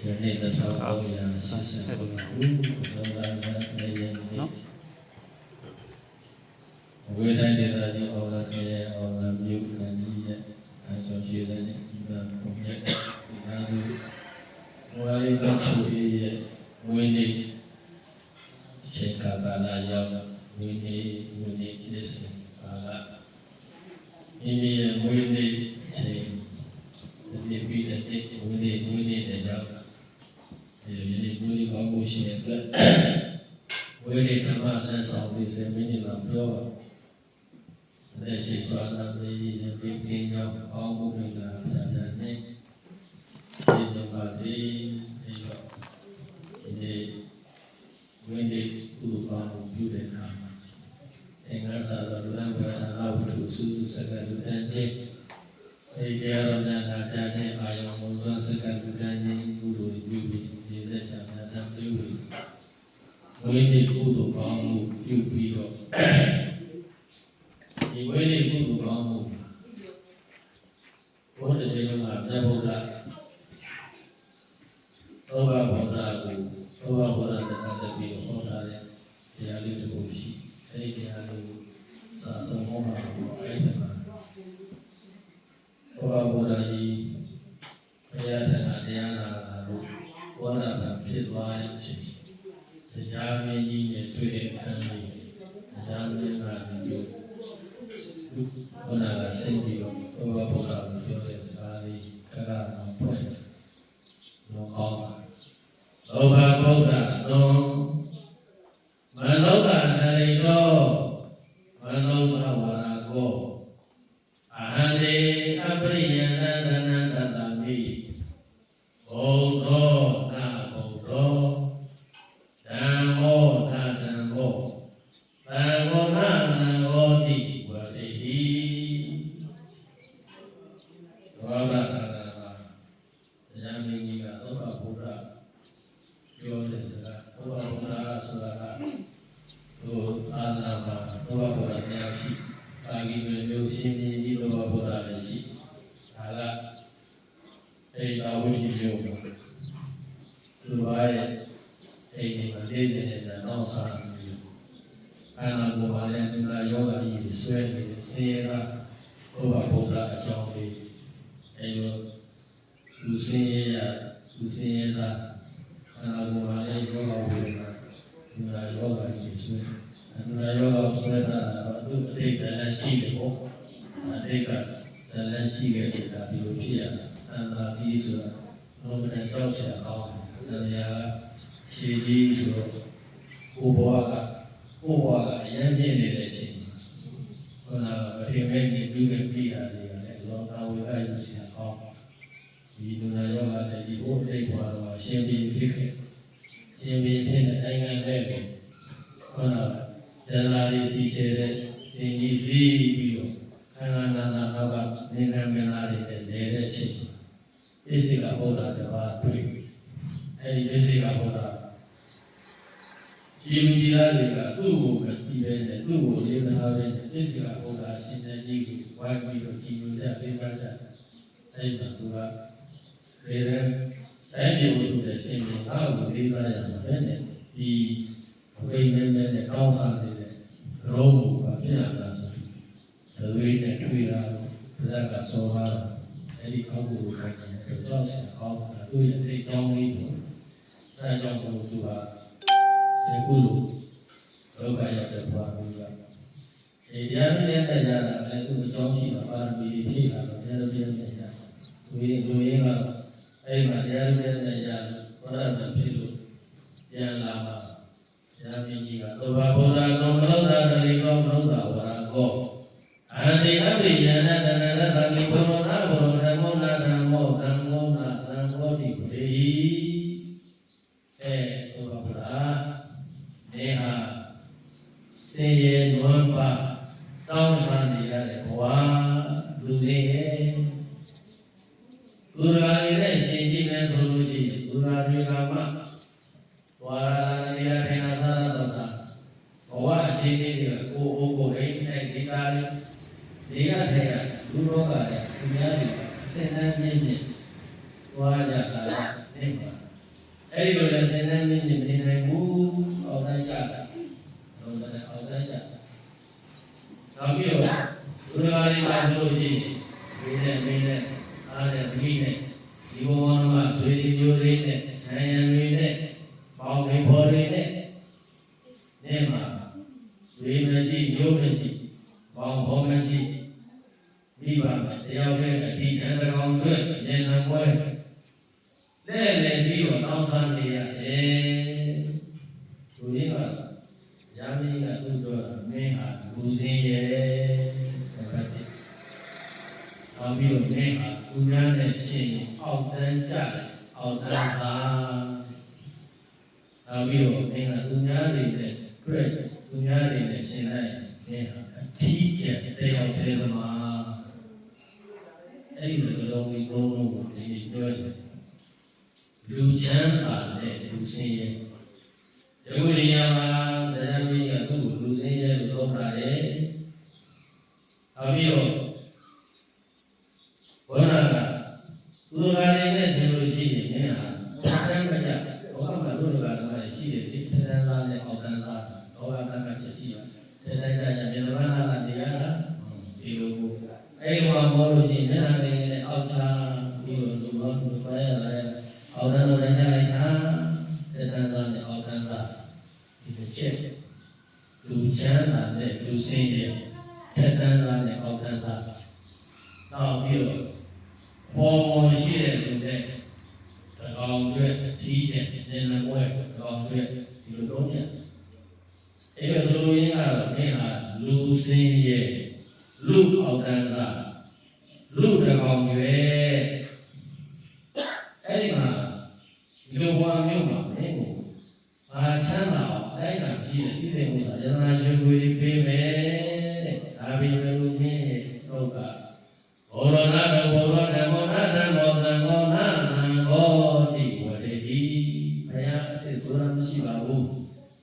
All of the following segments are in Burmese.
နေ့2380ခုကစောလာဇာနေရင်ဝေဒိုင်းဒေသကြီးအောင်လာခရဲအောင်လာမြို့ကန်ကြီးရဲ့အဲဆိုရှိတဲ့ဒီမှာပုံရက်ဒီနာစုဝါရီပတ်ချူရဲ့ဝင်းနေအချိန်ကာလရောက်ဝင်းနေလက်စပါလာမိမိရဲ့ဝင်းနေအချိန်ဒီပြီးတဲ့ဝင်းနေတဲ့ရောက်ဒီနေ့မျိုးလေးကောင်းမှုရှိတဲ့အတွက်ဝင်းနေဓမ္မလက်ဆောင်ပြီးစေမင်းတွေမှာပြောပါလက်ရှိစွာနာမည်ကြီးပြင်းပြင်းကြောင်းအောင်းမှုတွေလာပြန်ပြန်နဲ့ဒီစပါစီဒီတော့ဒီနေ့ဝိနည်းကုသကောင်းမှုပြုတဲ့အခါမှာအင်္ဂါစာစာလူရန်ဝေအာဝတ္ထုစုစုစက္ကလူတန်းချင်းအဲဒီတရားတော်များနာကြားခြင်းအာယုံမုံစွမ်းစက္ကလူတန်းချင်းကုသိုလ်ပြုပြီးရေစက်ချာများတံပြုပြီးဝိနည်းကုသကောင်းမှုပြုပြီးတော့ဒီဝိနည်းကုသိုလ်ကောင်းမှုဘုရားရှင်ကမြတ်ဗုဒ္ဓသောဘဗုဒ္ဓကိုသောဘဗုဒ္ဓနဲ့ပတ်သက်ပြီးဟောထားတဲ့တရားလေးတစ်ခုရှိအဲဒီတရားလေးကိုစာဆုံးဟောမှာအဲ့ဒီမှာသောဘဗုဒ္ဓကြီးဘုရားထံကတရားနာတာလို့ဝါဒနာဖြစ်သွားတဲ့အချိန်တရားမင်းကြီးနဲ့တွေ့တဲ့အခါလေးတရားမင်းကလည်းဘုရားကဆင်းပြီးတော့ဘုရားဗုဒ္ဓကိုပြောတဲ့စကားလေးကကတော့ဖွင့်လို့ကောင်းတာသောဘဗုဒ္ဓတော်မနောကနရိတောမနောကဝရကောအဟံတေအပရိယန္တနန္တတမိဘုဒ္ဓောနာဘုဒ္ဓောဓမ္မောနာဓမ္မောသံဃောနာသံဃောတိဝရိဟိသောဘတရားမင်းကြီးကသောဘဗုဒ္ဓပြောတဲ့စကားသောဘဗုဒ္ဓဆိုတာကဟိုအာနာမှာသောဘဗုဒ္ဓတရားရှိအာဂိမေမျိုးရှင်ရှင်ကြီးသောဘဗုဒ္ဓလည်းရှိဒါကအဲဒီဝိသီမျိုးကိုလူပါရဲ့အဲဒီမှာလေးစင်နေတာနောက်စားပြီးအာနာကိုပါလဲဒုလာယောဂကြီးဆွဲနေတဲ့ဆေးရသောဘဗုဒ္ဓအကြောင်းလေးအဲလိုလူစင်းရတာအနာဘောပါလေယောဂဝေဒနာဒီလာယောဂကြီးဆွဲဒီလာယောဂဆွဲတာတော့သူအတိတ်ဇာတ်ရှိတယ်ပေါ့အတိတ်ကဇာတ်ရှိခဲ့တာဒီလိုဖြစ်ရတာအန္တရာကြီးဆိုတာလောကနဲ့ကြောက်စရာကောင်းတယ်တရားခြေကြီးဆိုတော့ကိုဘွားကအရင်ပြည့်နေတဲ့အချိန်ခုနကပထမနေ့ပြုခဲ့ပြီးတာတွေကလည်းလောကဝေကယူစရာကောင်းဒီလူနာယောဂတဲ့ဒီဘုဒ္ဓိဘွားတော့ရှင်ပြီးဖြစ်ခဲ့ရှင်ပြီးဖြစ်တဲ့နိုင်ငံလေးကိုခုနကဇန္နာလေးစီချဲတဲ့စင်ကြီးစီးပြီးတော့ခန္ဓာနာနာနောက်ကနေနေမလာတဲ့နေတဲ့ချိန်ဣစိကဗုဒ္ဓတပါးတွေ့အဲဒီဣစိကဗုဒ္ဓဒီမိသားတွေကသူ့ကိုမကြည့်ပဲနဲ့သူ့ကိုလေးမထားပဲနဲ့ဣစိကဗုဒ္ဓရှင်စံကြီးကိုဝိုင်းပြီးတော့ကြည်ညိုကြလေးစားကြအဲဒီမှာသူကဖေရဲတိုင်းပြည်ကိုဆိုတဲ့ရှင်ကြီးအားကိုလေးစားရမှာပဲနဲ့ဒီအပိနေနဲ့ကောင်းစားနေတဲ့ရောဘုကပြန်လာဆိုဒဝိနဲ့တွေ့တာဗဇက်ကစောပါအဲ့ဒီကောင်းကိုခိုင်းတယ်ကြောက်စရာကောင်းတာသူ့ရဲ့ဒီကြောင်းလေးကိုအဲအကြောင်းကိုသူကဒီကုလိုလောကရတဲ့ဘဝမျိုးကဒီတရားနဲ့တက်ကြတာလည်းသူ့အကြောင်းရှိတာပါရမီဖြည့်လာတော့တရားတော်ပြန်နေကြဆိုရင်လူရင်းကအဲ့မှာတရားတော်ပြန်နေကြလို့ဘာရမဖြစ်လို့ပြန်လာမှာတရားမြင့်ကြီးကသောဘဗုဒ္ဓတော်မလောတာတရိကောမလောတာဝရကောအန္တိအပိယနာတနရတမိဘုရောနာဘုရောဓမ္မောနာဓမ္မောသံဃောနာသံဃောတိပရိသောဘဗုဒ္ဓနေဟာစင်ရနွမ်းပါတောင်းစားနေရတဲ့ဘဝလူစင်ရဲ့သူရာတွေနဲ့ရှင်ကြည့်မယ်ဆိုလို့ရှိရင်သူရာတွေကမှဝါရလာနေရထိုင်နာစားတော့တာဘဝအခြေအနေတွေကိုအိုးကိုရိမ့်နဲ့ဒီသားလေးနေရထိုင်ရလူလောကရဲ့သူများတွေအစစမ်းမြင့်မြင့်သွားကြတာနေမှာ အဲ့ဒီလိုလည်းစဉ်းစားနေနေမနေနိုင်ဘူးအောက်တိုင်းကြတာတော့လည်းအောက်တိုင်းကြတာနောက်ပြီးတော့ဘုရားလေးပါဆိုလို့ရှိရင်ဒီနဲ့အားနဲ့ဒီနဲ့ဒီဘဝမှာဆွေမျိုးလေးနဲ့ဆံရံတွေနဲ့ပေါင်းတွေပေါ်တွေနဲ့နေမှာဆွေမရှိမျိုးမရှိပေါင်းဘောမရှိမိဘနဲ့တယောက်တည်းအထီးတန်းကောင်ကျွဲ့နေနမွဲလဲလဲပြီးတော့တောင်းဆနေရတယ်သူရင်းကရာမင်းကသူ့တော့မင်းဟာလူစင်းရဲ့ဟုတ်တယ်နောက်ပြီးတော့မင်းဟာသူများနဲ့ရှင်အောက်တန်းကြတယ်အောက်တန်းစားနောက်ပြီးတော့မင်းကသူများတွေနဲ့တွေ့သူများတွေနဲ့ရှင်လိုက်မင်းဟာအထီးကျန်တယောက်တည်းသမားအဲ့ဒီစကားလုံးကိုဘုံဘုံကိုဒီနေ့ပြောချင်လူချမ်းသာတဲ့လူစင်းရဲ့ဒီလိုနေရာမှာတရားမင်းကသူ့ကိုလူစင်းရဲ့လို့ပြောတာလေနောက်ပြီးတော့ဘုရားကသူတော်ဘာတွေနဲ့ဆင်လို့ရှိရင်မင်းဟာတန်းမကြဘောကမှာသူတော်ဘာတွေရှိတယ်ဒီထန်းသားနဲ့အောက်တန်းသားဘောကတန်းကချက်ရှိတယ်တန်းကြကြမြေတော်နာကတရားလားဒီလိုကိုအဲ့ဒီမှာဘောလို့ရှိရင်မျက်နှာလေးနဲ့အောက်ချပြီးတော့သူဘောသူပဲရတယ်အောက်တန်းတော့လည်းချလိုက်ချာတန်းသားနဲ့အောက်တန်းသားဒီတစ်ချက်လူချမ်းသာတဲ့လူစင်းရဲ့တန်းသားနဲ့အောက်တန်းသားနောက်ပြီးတော့ပေါ်ရှိတဲ့လူနဲ့တကောင်ကျွဲ့ကြီးချက်နေနမွဲတကောင်ကျွဲ့ဒီလိုတော့ညအဲ့ဒါဆိုလို့ရင်းကတော့မင်းဟာလူစင်းရဲ့လူအောက်တန်းစားလူတကောင်ကျွဲ့အဲ့ဒီမှာဒီလိုဘဝမျိုးမှာမင်းကိုအာချမ်းသာအောင်အဲ့ဒါကြည့်စီစဉ်မှုစာယန္နာရွှေတွေပေးမယ်တဲ့ဒါပြီးမလို့မင်းရဲ့တော့ကဘောရဏတဘောရဏဘောရဏဘောသံဃောနာသံဃောတိဝတေတိဘုရားအစစ်ဆိုတာမရှိပါဘူး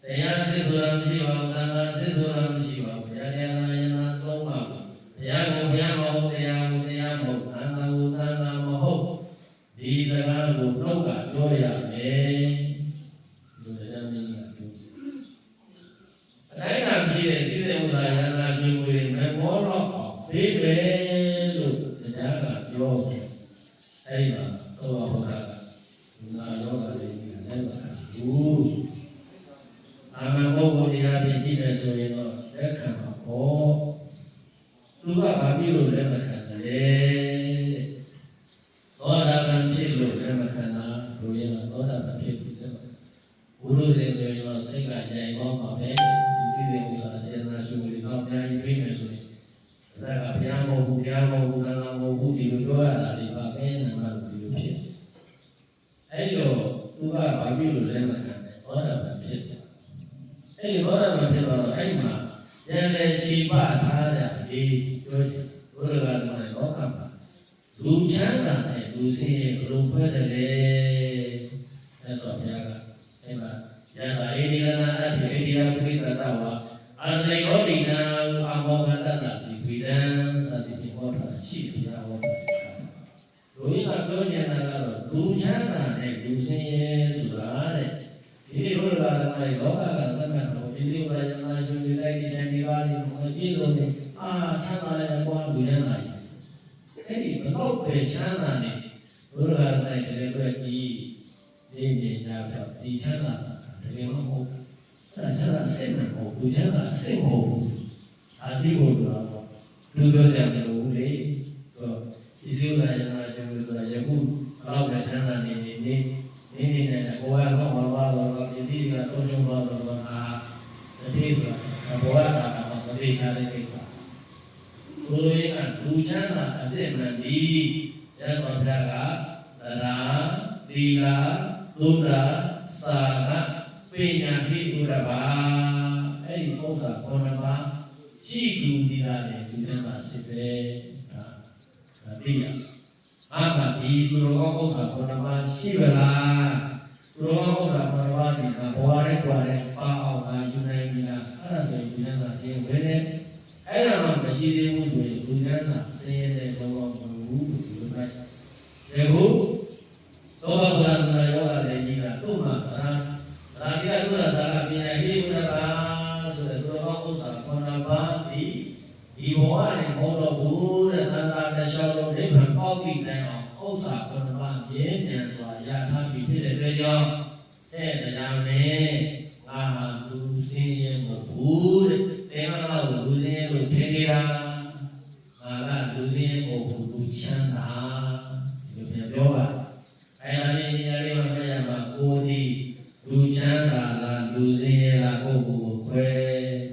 တရားအစစ်ဆိုတာမရှိပါဘူးသံဃာအစစ်ဆိုတာမရှိပါဘူးဘုရားတရားနာယနာသုံးပါဘူးဘုရားကိုဘုရားမဟုတ်တရားကိုတရားမဟုတ်သံဃာကိုသံဃာမဟုတ်ဒီစကားကိုတော့ကပြောရမယ်ဒီတရားမင်းကပြောအတိုင်းကရှိတဲ့စီစဉ်ဥဒ္ဒါယနာရှင်ကိုမမောတော့ဘေးပဲတရားကပြောအဲ့ဒီမှာသောဘုရားကနာရောဂါတွေလည်းပါဘူးအာမဘုဘုရားပြင်ကြည့်မယ်ဆိုရင်တော့လက်ခံပါဘောသူကဘာဖြစ်လို့လက်မခံလဲသောတာပန်ဖြစ်လို့လက်မခံတာလူရင်းကသောတာပန်ဖြစ်ပြီးလက်မခံဘုရုဇဉ်ဆိုရင်တော့စိတ်ကကြိုင်တော့မှာပဲဒီစီစဉ်ဥစ္စာတရားနာရှုတွေတော့အများကြီးပြေးမယ်ဆိုရင်ဒါကဘုရားမဟုတ်ဘူးတရားမဟုတ်ဘူးသံဃာမဟုတ်ဘူးဒီလိုပြောရတာဒီပါပဲနာမလို့ဒီလိုဖြစ်အဲ့ဒီတော့သူကဘာဖြစ်လို့လဲမခံတယ်ဘောဓဘာဖြစ်တယ်အဲ့ဒီဘောဓဘာဖြစ်တော့အဲ့ဒီမှာရန်လေခြေပထားတဲ့ဒီပြောချင်ဘုရားကလည်းလောကမှာလူချမ်းသာတဲ့လူစင်းရဲ့ဘလို့ပဲတယ်လေအဲ့ဆိုဘုရားကအဲ့မှာယန္တာဧဒီလနာအထေဒီယပုရိသတဝါအာနလေဘောဒီနာအာမောကတတစီဝိဒံစသဖြင့်ဟောတာရှိပြရဟောတာလူရင်းကပြောကြတာကတော့လူချမ်းသာတဲ့လူစင်းရဲဆိုတာတဲ့ဒီလိုဘုရားကလည်းလောကကသတ်မှတ်တော့ဒီစိဝရယနာရှင်ဒီလိုက်ဒီချမ်းဒီပါးဒီပြည့်စုံတယ်အာချမ်းသာတဲ့ဘဝလူချမ်းသာကြီးအဲ့ဒီဘလောက်ပဲချမ်းသာနေဘုရားကလည်းတကယ်ပဲကြည်နေနေကြတော့ဒီချမ်းသာစာတကယ်မဟုတ်အဲ့ဒါချမ်းသာစိတ်မဟုတ်လူချမ်းသာစိတ်မဟုတ်အာဒီဘုရားကလူပြောကြတယ်လို့လေဒီစိဝရယနာရှင်ဆိုတာယခုဘလောက်ပဲချမ်းသာနေနေတဲ့ဘောရဆုံးဘာတော့ပစ္စည်းတွေကဆုံးရှုံးသွားတော့အာတတိဆိုတာဘောရတာကမတိချတဲ့ကိစ္စဆိုလိုရင်ကလူချမ်းသာအစစ်မှန်ဒီရသော်တရားကသရာသီလသုဒ္ဓစာရပိညာဟိဥရဘာအဲ့ဒီဥစ္စာခေါ်မှာရှိသူဒီလာနဲ့လူချမ်းသာစစ်တဲ့ဒါသိရအာမဒီသူတော်ဥစ္စာခေါ်မှာရှိပါလားသူတော်ဥစ္စာခေါ်မှာဒီဘဝရဲကွာရဲပါအောင်ကယူနိုင်ပြီလားအဲ့ဒါဆိုရင်လူချမ်းသာရှင်းဝင်တယ်အဲ့ဒါမှမရှိသေးဘူးဆိုရင်လူချမ်းသာဆင်းရဲတဲ့ဘောမဟုတ်ဘူးဒီလိုပဲဒါကိုသောဘဗုဒ္ဓနာယောဂတဲ့ကြီးကသူ့မှာ ဘောကနေဘုံတော်ဘူးတဲ့သံသာတစ်လျှောက်လုံးနိဗ္ဗာန်ပေါက်ပြီးတိုင်အောင်ဥစ္စာခုနှစ်ပါးပြင်းပြန်စွာရထားပြီးဖြစ်တဲ့အတွက်ကြောင့်တရားနဲ့ငါဟာလူစင်းရဲမဟုတ်ဘူးတဲ့တရားငါ့ကိုလူစင်းရဲလို့ထင်နေတာငါကလူစင်းရဲမဟုတ်ဘူးလူချမ်းသာဒီလိုပြောပါအဲ့ဒါလေးနေရာလေးမှာပြရမှာကိုဒီလူချမ်းသာလားလူစင်းရဲလားကိုကိုခွဲ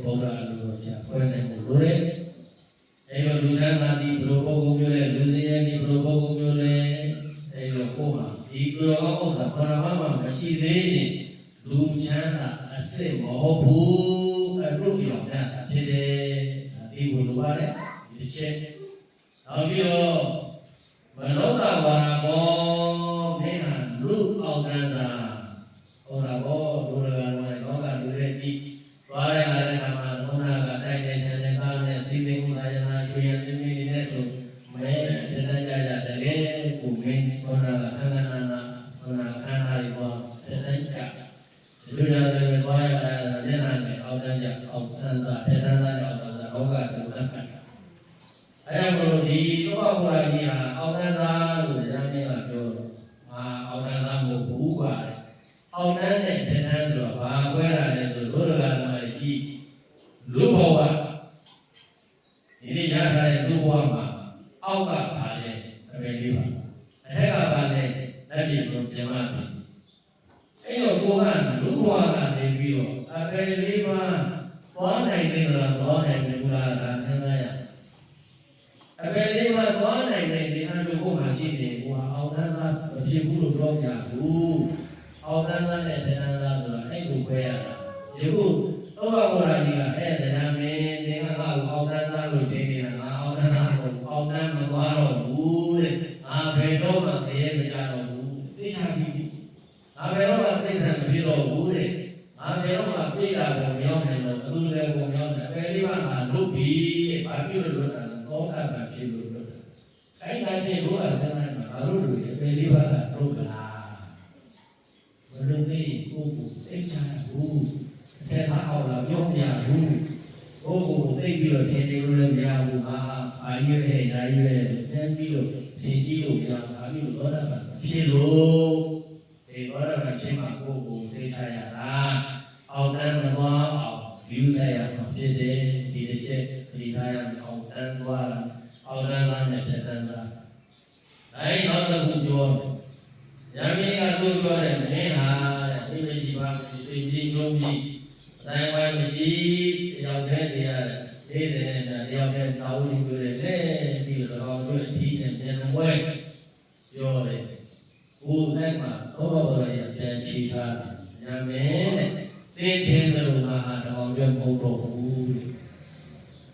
ဘုရားလူတော်ချခွဲနိုင်လို့လို့တဲ့အဲ့လိုလူချမ်းသာဒီဘလိုပုဂ္ဂိုလ်မျိုးလဲလူစင်းရဲဒီဘလိုပုဂ္ဂိုလ်မျိုးလဲအဲ့လိုကိုမှာဒီလိုကောဥစ္စာခန္ဓာမှာမရှိသေးရင်လူချမ်းသာအစစ်မဟုတ်ဘူးအရုပ်ရောင်တာဖြစ်တယ်ဒီဘလိုပါလဲဒီချက်နောက်ပြီးတော့မနောတဝါရဘောမင်းဟာလူအောင်တန်းစားဟောတာဘောလူရကလောကလူရဲ့ကြည့်သွားတဲ့လာတဲ့ခါမှာဘုရားကတိုက်တဲ့ဆန်းဆန်းကားနဲ့စီစဉ်ဥစားရနာရွှေရပြင်းပြင်းနဲ့ဆိုမဲတဏ္ဍကြကြတကယ်ကိုမင်းဘုရားကခန္ဓာနာနာဘုရားခန္ဓာတွေပေါ်တဏ္ဍကြဒီလိုရတယ်သွားရတာမျက်နှာနဲ့အောက်တန်းကြအောက်တန်းစားတဏ္ဍစားနဲ့အောက်တန်းစားလောကတူတတ်တယ်အဲ့ဒါကိုဒီလောကဘုရားကြီးဟာအောက်တန်းစားလို့တရားမြတ်ကပြောတော့အောက်တန်းစားမဟုတ်ဘူးကွာအောက်တန်းနဲ့တဏ္ဍဆိုတော့ဘာခွဲတာလဲဆိုတို့ရကဓမ္မတွေကြီးလူဘဝဒီနေ့ရထားတဲ့လူဘဝမှာအောက်ကပါလဲအပေလေးပါအထက်ကပါလဲလက်ပြလုံးပြန်မှပြီအဲ့တော့ကိုကလူဘဝကနေပြီးတော့အပေလေးပါသွားနိုင်တယ်လားသွားနိုင်တယ်ဘုရားကစဉ်းစားရအပေလေးပါသွားနိုင်တယ်ဒီအတူကိုမှရှိတယ်ကိုကအောက်တန်းစားမဖြစ်ဘူးလို့ပြောပြဘူးအောက်တန်းစားနဲ့တဏ္ဍစားဆိုတာအဲ့လိုခွဲရတာဒီခုသောဘဘုရားကြီးကတရားမင်းသင်္ကန်းကအောက်တန်းစားလို့ထင်နေတာငါအောက်တန်းစားကိုအောက်တန်းမသွားတော့ဘူးတဲ့ငါဘယ်တော့မှတရေမကြတော့ဘူးသိချကြည့်ပြီငါဘယ်တော့မှပြိဿံမဖြစ်တော့ဘူးတဲ့ငါဘယ်တော့မှပြိတာကိုမရောက်နိုင်တော့သူလည်းကိုမရောက်နိုင်ဘယ်လေးပါငါလုပ်ပြီဘာဖြစ်လို့လုပ်တာလဲသောတာပန်ဖြစ်လို့လုပ်တာအဲ့ဒါဖြင့်ဘုရားဆန်းဆိုင်မှာငါတို့တွေဘယ်လေးပါကလုပ်ကြလားဘယ်လိုလဲကိုကိုစိတ်ချဘူးတဲ့အောက်လာပြောပြဘူးဘိုးကိုသိပြီးတော့ထင်တယ်လို့လည်းမရဘူးအာကြီးရဲ့ဒါကြီးရဲ့ပြန်ပြီးတော့ထင်ကြည့်လို့မရဘူးအာပြီးတော့သောတာပန်ဖြစ်လို့ဒီသောတာပန်ဖြစ်မှာကိုကိုစိတ်ချရတာအောက်တန်းမသွားအောင်ယူဆိုင်ရမှာဖြစ်တယ်ဒီတစ်ချက်ဒီထားရအောင်အောက်တန်းသွားတာအောက်တန်းစားနဲ့ထက်တန်းစားအဲ့နောက်တစ်ခုပြောရမင်းကသူ့ပြောတယ်မင်းဟာတဲ့ဒီမရှိပါဘူးသိကြည့်ကြုံကြည့်တိုင်းဝိုင်းမရှိတယောက်တည်းတရားတဲ့40နဲ့တယောက်တည်းတာဝန်ယူတယ်လေပြီးတော့ကောင်ကျွတ်အထီးချင်းပြန်မွဲပြောတယ်ဦးအဲ့မှာသောဘဘရရပြန်ချီထားတယ်ညာမင်းတဲ့တင်းထင်းလို့ငါဟာကောင်ကျွတ်မဟုတ်တော့ဘူးတဲ့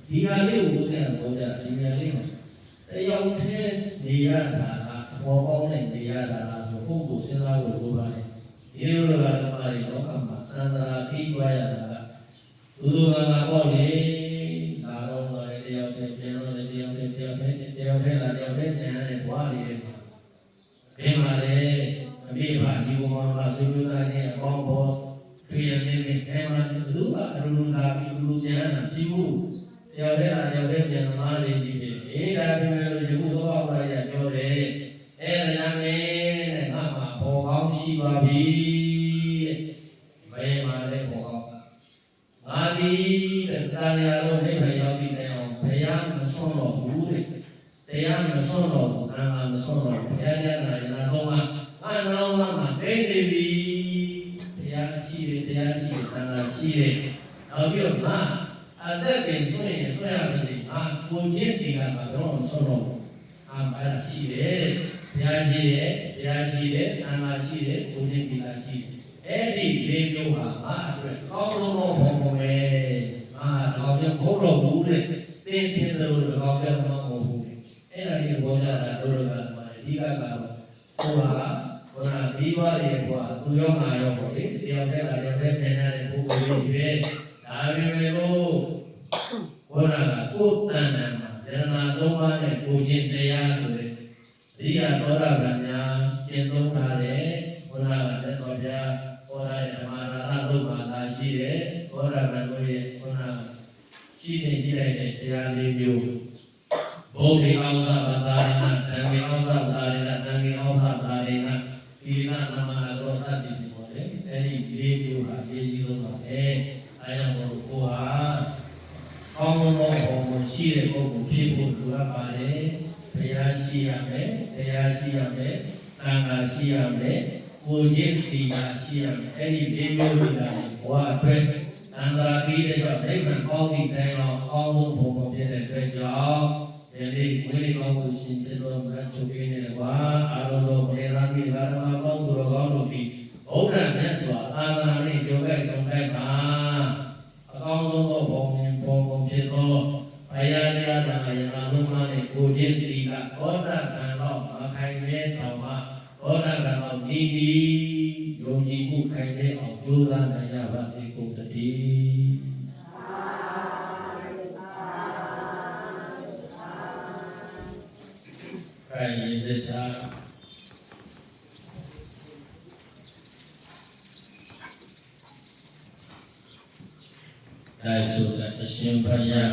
ဒီဟာလေးကိုဦးနဲ့ဘုရားဒီညာလေးမှာတယောက်တည်းနေရတာကအပေါ်ပေါင်းနဲ့နေရတာလားဆိုပုဂ္ဂိုလ်စဉ်းစားဖို့လိုပါတယ်ဒီလိုလိုကတော့လောကမှာအန္တရာယ်ကြီးသွားရတာကဘုသူကပေါ့လေဒါတော့တယောက်တည်းပြန်တော့တယောက်တည်းလာတယောက်တည်းပြန်ရတယ်ဘွားလေးတွေဘယ်မှာလဲအပြည့်ပါဒီဘုံမှာဆွေးနွေးတာချင်းအပေါင်းပေါ်ထွေရနေနေအဲမှာဘသူကအလူလူလာပြီးလူပြန်တာစီဘူးတယောက်တည်းလာတယောက်တည်းပြန်သမားလေးကြီးပဲအေးဒါပေမဲ့လို့ယခုသောဘဝရပြောတယ်အဲဒါမင်းတဲ့ငါမှာပေါ်ကောင်းရှိပါပြီဘယ်မှာလဲပေါ်ကောင်းငါဒီတဲ့တရားလုံးနိဗ္ဗာန်ရောက်ပြီးတဲ့အောင်ဘုရားမဆွမ်းတော့ဘူးတဲ့တရားမဆွမ်းတော့ဘူးငါမဆွမ်းတော့ဘုရားတရားနာရနာတော့ငါနှလုံးသားမှာဒိဋ္ဌိပြီတရားရှိတယ်တရားရှိတယ်တရားရှိတယ်နောက်ပြီးတော့ငါအသက်ကြီးဆွရင်ဆွရပါစေငါကိုကျင့်တယ်ကတော့မဆွမ်းတော့ဘူးအားမလားရှိတယ်တရားရှိတယ်တရားရှိတယ်တရားရှိတယ်ကိုကျင့်တရားရှိတယ်အဲ့ဒီလေးမျိုးဟာငါအတွက်ကောင်းဆုံးသောဘုံဘုံပဲငါတော့ပြဘုံတော်ဘူးတဲ့တင်းတင်းလို့တော့ပြမဟုတ်ဘူးအဲ့ဒါလေးဘောကြတာတို့ရကအဓိကကတော့ဟိုဟာဘုရားဒီပါရဲ့ကွာသူရောငါရောပေါ့လေတယောက်တည်းလာတယောက်တည်းပြန်ရတဲ့ပုဂ္ဂိုလ်ကြီးပဲဒါပေမဲ့လို့ဘုရားကကိုယ်တန်တန်မှာယရနာသုံးပါးနဲ့ကိုကျင့်တရားဆိုတဲ့ဒီကသောတာပန်များကျင့်သုံးထားတဲ့ဘုရားကလက်စောပြဘောရတဲ့ဓမ္မရာသုတ်ပါလာရှိတဲ့ဘောရပန်တို့ရဲ့ဘုရား ရှိနေကြည့်လိုက်တဲ့တရားလေးမျိုးဘုရားအောင်စာဘာသာရဏတန်ခေအောင်စာဘာသာရဏတန်ခေအောင်စာဘာသာရဏဒီနာနာမနာတော်စသည်တွေပေါ့လေအဲ့ဒီလေးမျိုးဟာအရေးကြီးဆုံးပါပဲအဲဒါကြောင့်ကိုဟာကောင်းသောဘုံကိုရှိတဲ့ပုဂ္ဂိုလ်ဖြစ်ဖို့လိုအပ်ပါတယ်တရားရှိရမယ်တရားရှိရမယ်သံဃာရှိရမယ်ကိုချင်းတရားရှိရမယ်အဲ့ဒီလေးမျိုးတွေကဘဝအတွက်အန္တရာယ်ကြီးတဲ့ကြောင့်နိဗ္ဗာန်ကောင်းပြီးတိုင်အောင်ကောင်းဆုံးဘုံကိုဖြစ်တဲ့အတွက်ကြောင့်ဒီနေ့ဝိနည်းကောင်းကိုရှင်ကျေတော်မြတ်ချုပ်ပြနေတယ်ကွာအာရုံတော်ဘုရားတိဘာဓမ္မပေါင်းသူတော်ကောင်းတို့ဒီဘုရားမြတ်စွာအာသနာနဲ့ကြိုးကိုက်ဆုံးခိုက်ပါအကောင်းဆုံးသောဘုံကိုဖြစ်သောဘုရားတရားတော်ယနာလုံးသားနဲ့ကိုချင်းတီကဘောဓကံတော်မခိုင်တဲ့တော်မှာဘောဓကံတော်ဤယုံကြည်မှုခိုင်တဲ့အောင်ကြိုးစားနိုင်ကြပါစေကုန်တည်းခိုင်ရစေချာဒါဆိုတဲ့အရှင်ဘုရား